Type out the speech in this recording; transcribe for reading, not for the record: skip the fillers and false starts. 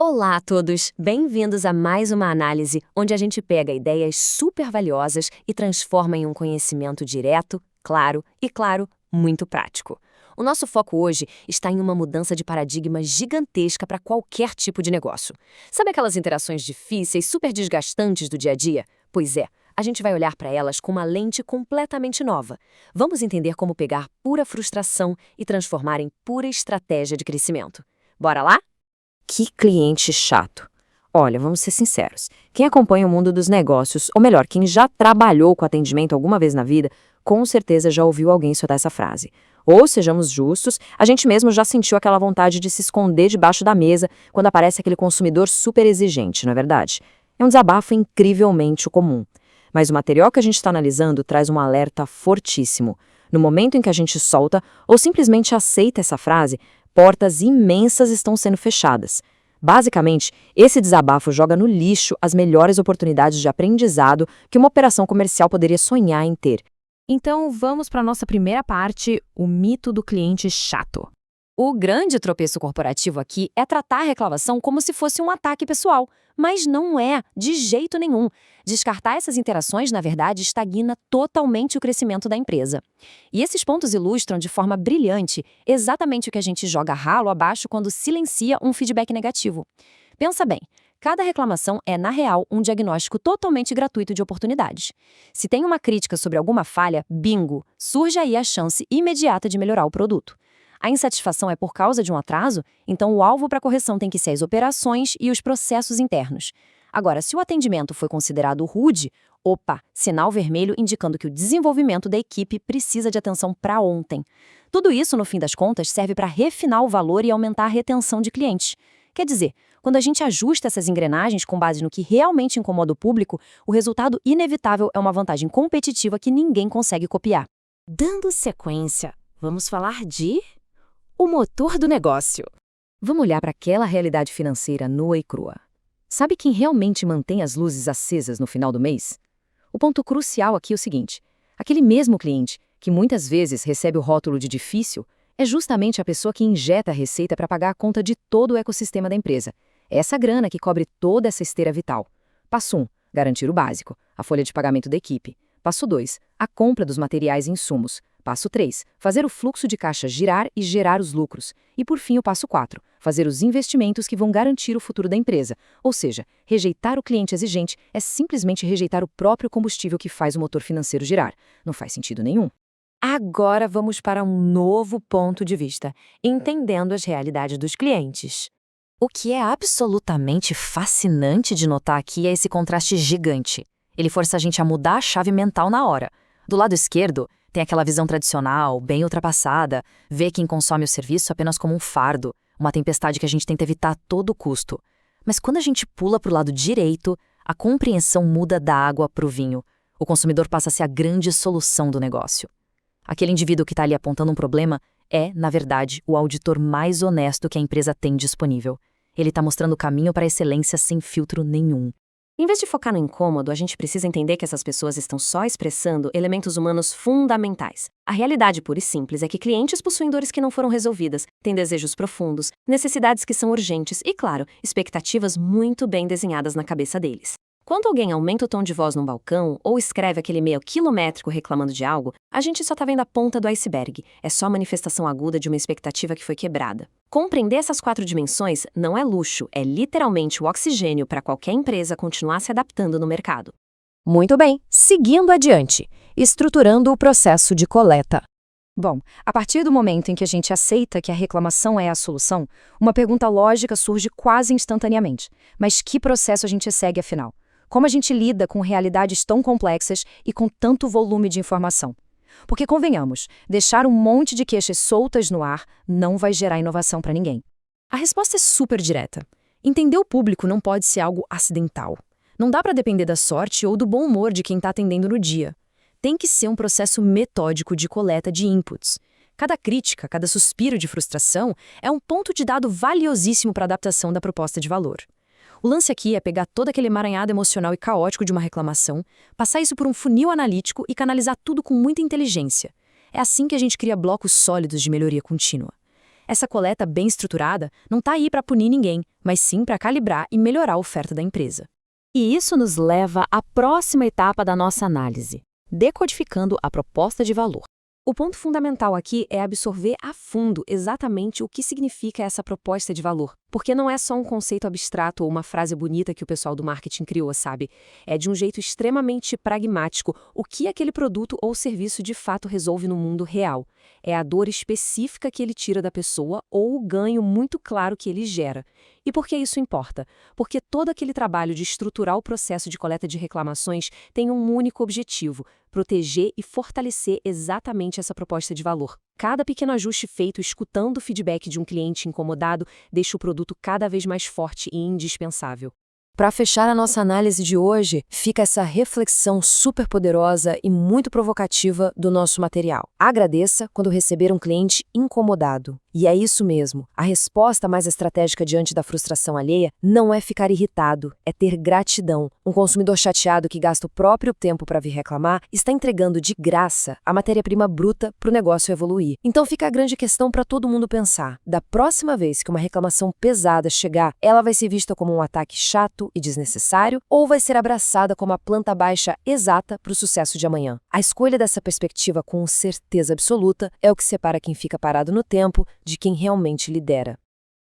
Olá a todos! Bem-vindos a mais uma análise onde a gente pega ideias super valiosas e transforma em um conhecimento direto, claro e, muito prático. O nosso foco hoje está em uma mudança de paradigma gigantesca para qualquer tipo de negócio. Sabe aquelas interações difíceis, super desgastantes do dia a dia? Pois é, a gente vai olhar para elas com uma lente completamente nova. Vamos entender como pegar pura frustração e transformar em pura estratégia de crescimento. Bora lá? Que cliente chato. Olha, vamos ser sinceros. Quem acompanha o mundo dos negócios, ou melhor, quem já trabalhou com atendimento alguma vez na vida, com certeza já ouviu alguém soltar essa frase. Ou, sejamos justos, a gente mesmo já sentiu aquela vontade de se esconder debaixo da mesa quando aparece aquele consumidor super exigente, não é verdade? É um desabafo incrivelmente comum. Mas o material que a gente está analisando traz um alerta fortíssimo. No momento em que a gente solta ou simplesmente aceita essa frase, portas imensas estão sendo fechadas. Basicamente, esse desabafo joga no lixo as melhores oportunidades de aprendizado que uma operação comercial poderia sonhar em ter. Então, vamos para a nossa primeira parte, o mito do cliente chato. O grande tropeço corporativo aqui é tratar a reclamação como se fosse um ataque pessoal, mas não é, de jeito nenhum. Descartar essas interações, na verdade, estagna totalmente o crescimento da empresa. E esses pontos ilustram de forma brilhante exatamente o que a gente joga ralo abaixo quando silencia um feedback negativo. Pensa bem, cada reclamação é, na real, um diagnóstico totalmente gratuito de oportunidades. Se tem uma crítica sobre alguma falha, bingo, surge aí a chance imediata de melhorar o produto. A insatisfação é por causa de um atraso, então o alvo para correção tem que ser as operações e os processos internos. Agora, se o atendimento foi considerado rude, opa, sinal vermelho indicando que o desenvolvimento da equipe precisa de atenção para ontem. Tudo isso, no fim das contas, serve para refinar o valor e aumentar a retenção de clientes. Quer dizer, quando a gente ajusta essas engrenagens com base no que realmente incomoda o público, o resultado inevitável é uma vantagem competitiva que ninguém consegue copiar. Dando sequência, vamos falar de o motor do negócio. Vamos olhar para aquela realidade financeira nua e crua. Sabe quem realmente mantém as luzes acesas no final do mês? O ponto crucial aqui é o seguinte: aquele mesmo cliente, que muitas vezes recebe o rótulo de difícil, é justamente a pessoa que injeta a receita para pagar a conta de todo o ecossistema da empresa. É essa grana que cobre toda essa esteira vital. Passo 1, garantir o básico, a folha de pagamento da equipe. Passo 2, a compra dos materiais e insumos. Passo 3, fazer o fluxo de caixa girar e gerar os lucros. E por fim o passo 4, fazer os investimentos que vão garantir o futuro da empresa. Ou seja, rejeitar o cliente exigente é simplesmente rejeitar o próprio combustível que faz o motor financeiro girar. Não faz sentido nenhum. Agora vamos para um novo ponto de vista, entendendo as realidades dos clientes. O que é absolutamente fascinante de notar aqui é esse contraste gigante. Ele força a gente a mudar a chave mental na hora. Do lado esquerdo, tem aquela visão tradicional, bem ultrapassada, vê quem consome o serviço apenas como um fardo, uma tempestade que a gente tenta evitar a todo custo. Mas quando a gente pula para o lado direito, a compreensão muda da água para o vinho. O consumidor passa a ser a grande solução do negócio. Aquele indivíduo que está ali apontando um problema é, na verdade, o auditor mais honesto que a empresa tem disponível. Ele está mostrando o caminho para a excelência sem filtro nenhum. Em vez de focar no incômodo, a gente precisa entender que essas pessoas estão só expressando elementos humanos fundamentais. A realidade pura e simples é que clientes possuem dores que não foram resolvidas, têm desejos profundos, necessidades que são urgentes e, claro, expectativas muito bem desenhadas na cabeça deles. Quando alguém aumenta o tom de voz num balcão ou escreve aquele e-mail quilométrico reclamando de algo, a gente só está vendo a ponta do iceberg. É só manifestação aguda de uma expectativa que foi quebrada. Compreender essas 4 dimensões não é luxo, é literalmente o oxigênio para qualquer empresa continuar se adaptando no mercado. Muito bem, seguindo adiante, estruturando o processo de coleta. Bom, a partir do momento em que a gente aceita que a reclamação é a solução, uma pergunta lógica surge quase instantaneamente. Mas que processo a gente segue afinal? Como a gente lida com realidades tão complexas e com tanto volume de informação? Porque, convenhamos, deixar um monte de queixas soltas no ar não vai gerar inovação para ninguém. A resposta é super direta. Entender o público não pode ser algo acidental. Não dá para depender da sorte ou do bom humor de quem está atendendo no dia. Tem que ser um processo metódico de coleta de inputs. Cada crítica, cada suspiro de frustração é um ponto de dado valiosíssimo para a adaptação da proposta de valor. O lance aqui é pegar todo aquele emaranhado emocional e caótico de uma reclamação, passar isso por um funil analítico e canalizar tudo com muita inteligência. É assim que a gente cria blocos sólidos de melhoria contínua. Essa coleta bem estruturada não está aí para punir ninguém, mas sim para calibrar e melhorar a oferta da empresa. E isso nos leva à próxima etapa da nossa análise, decodificando a proposta de valor. O ponto fundamental aqui é absorver a fundo exatamente o que significa essa proposta de valor, porque não é só um conceito abstrato ou uma frase bonita que o pessoal do marketing criou, sabe? É de um jeito extremamente pragmático o que aquele produto ou serviço de fato resolve no mundo real. É a dor específica que ele tira da pessoa ou o ganho muito claro que ele gera. E por que isso importa? Porque todo aquele trabalho de estruturar o processo de coleta de reclamações tem um único objetivo: proteger e fortalecer exatamente essa proposta de valor. Cada pequeno ajuste feito escutando o feedback de um cliente incomodado deixa o produto cada vez mais forte e indispensável. Para fechar a nossa análise de hoje, fica essa reflexão super poderosa e muito provocativa do nosso material. Agradeça quando receber um cliente incomodado. E é isso mesmo, a resposta mais estratégica diante da frustração alheia não é ficar irritado, é ter gratidão. Um consumidor chateado que gasta o próprio tempo para vir reclamar está entregando de graça a matéria-prima bruta para o negócio evoluir. Então fica a grande questão para todo mundo pensar. Da próxima vez que uma reclamação pesada chegar, ela vai ser vista como um ataque chato e desnecessário ou vai ser abraçada como a planta baixa exata para o sucesso de amanhã? A escolha dessa perspectiva com certeza absoluta é o que separa quem fica parado no tempo de quem realmente lidera.